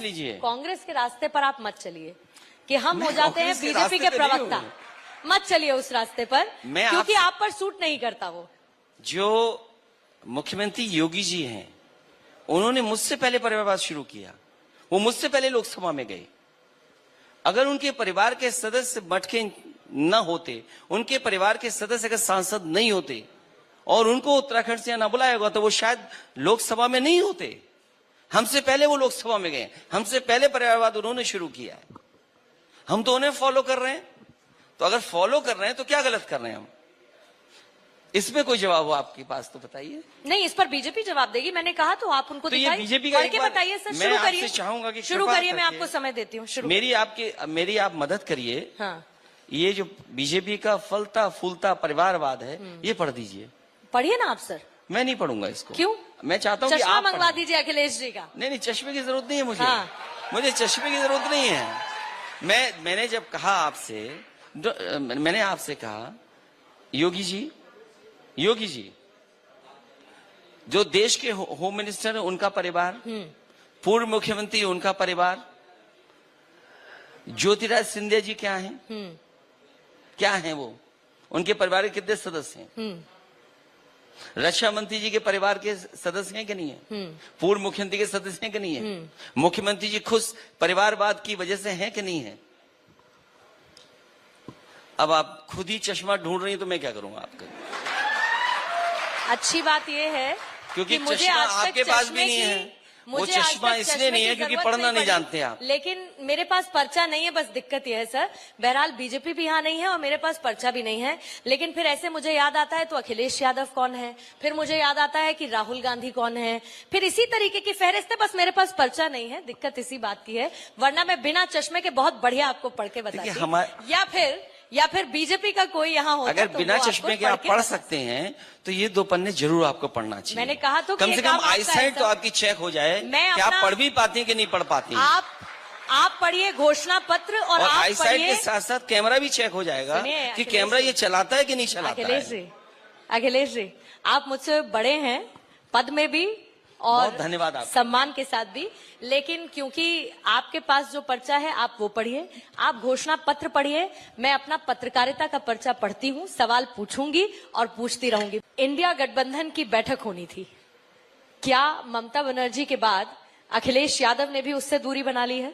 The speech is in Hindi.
लीजिए। कांग्रेस के रास्ते पर आप मत चलिए कि हम हो जाते हैं कांग्रेस के बीजेपी के रास्ते पे नहीं प्रवक्ता। हूँ। मत चलिए उस रास्ते पर, मैं क्योंकि आप पर सूट नहीं करता वो। जो मुख्यमंत्री योगी जी हैं, उन्होंने मुझसे पहले परिवारवाद शुरू किया। वो मुझसे पहले लोकसभा में गए। अगर उनके परिवार के सदस्य मठ के न होते, उनके परिवार के सदस्य अगर सांसद नहीं होते और उनको उत्तराखंड से न बुलाया होगा, तो वो शायद लोकसभा में नहीं होते। हमसे पहले वो लोकसभा में गए, हमसे पहले परिवारवाद उन्होंने शुरू किया है। हम तो उन्हें फॉलो कर रहे हैं। तो अगर फॉलो कर रहे हैं तो क्या गलत कर रहे हैं हम? इसमें कोई जवाब हो आपके पास तो बताइए। नहीं, इस पर बीजेपी जवाब देगी। मैंने कहा तो आप उनको तो ये दिखाइए, बीजेपी का पढ़ के बताइए सर। मैं आपसे चाहूंगा कि शुरू करिए, मैं आपको समय देती हूँ। शुरू मेरी आप मदद करिए। हाँ, ये जो बीजेपी का फलता फूलता परिवारवाद है, ये पढ़ दीजिए। पढ़िए ना आप सर। मैं नहीं पढ़ूंगा इसको। क्यों? मैं चाहता हूँ कि चश्मा आप मंगवा दीजिए अखिलेश जी का। नहीं, चश्मे की जरूरत नहीं है मुझे। हाँ। मुझे चश्मे की जरूरत नहीं है। मैंने जब कहा आपसे, मैंने आपसे कहा योगी जी जो देश के होम मिनिस्टर है उनका परिवार, पूर्व मुख्यमंत्री उनका परिवार, ज्योतिराज सिंधिया जी क्या हैं वो, उनके परिवार के कितने सदस्य हैं? रक्षा मंत्री जी के परिवार के सदस्य हैं कि नहीं है? पूर्व मुख्यमंत्री के सदस्य हैं कि नहीं है? मुख्यमंत्री जी खुद परिवारवाद की वजह से हैं कि नहीं है? अब आप खुद ही चश्मा ढूंढ रही हैं तो मैं क्या करूंगा आपका? अच्छी बात यह है क्योंकि मुझे चश्मा आज तक आपके पास भी नहीं है। वो चश्मा इसलिए नहीं है क्योंकि पढ़ना नहीं जानते आप। लेकिन मेरे पास पर्चा नहीं है, बस दिक्कत यह है सर। बहरहाल बीजेपी भी यहाँ नहीं है और मेरे पास पर्चा भी नहीं है। लेकिन फिर ऐसे मुझे याद आता है तो अखिलेश यादव कौन है, फिर मुझे याद आता है कि राहुल गांधी कौन है, फिर इसी तरीके की फहरिस्त है। बस मेरे पास पर्चा नहीं है, दिक्कत इसी बात की है। वरना मैं बिना चश्मे के बहुत बढ़िया आपको पढ़ के बताती। या फिर बीजेपी का कोई यहाँ होता अगर तो बिना चश्मे के आप पढ़ सकते हैं तो ये 2 पन्ने जरूर आपको पढ़ना चाहिए। मैंने कहा तो कम से कम आईसाइट तो आपकी चेक हो जाए कि आप पढ़ भी पाती हैं कि नहीं पढ़ पाती। आप पढ़िए घोषणा पत्र और आप आईसाइट के साथ साथ कैमरा भी चेक हो जाएगा कि कैमरा ये चलाता है कि नहीं चलाता है। अखिलेश जी, आप मुझसे बड़े हैं, पद में भी और धन्यवाद आप, सम्मान के साथ भी। लेकिन क्योंकि आपके पास जो पर्चा है आप वो पढ़िए, आप घोषणा पत्र पढ़िए। मैं अपना पत्रकारिता का पर्चा पढ़ती हूँ, सवाल पूछूंगी और पूछती रहूंगी। इंडिया गठबंधन की बैठक होनी थी, क्या ममता बनर्जी के बाद अखिलेश यादव ने भी उससे दूरी बना ली है?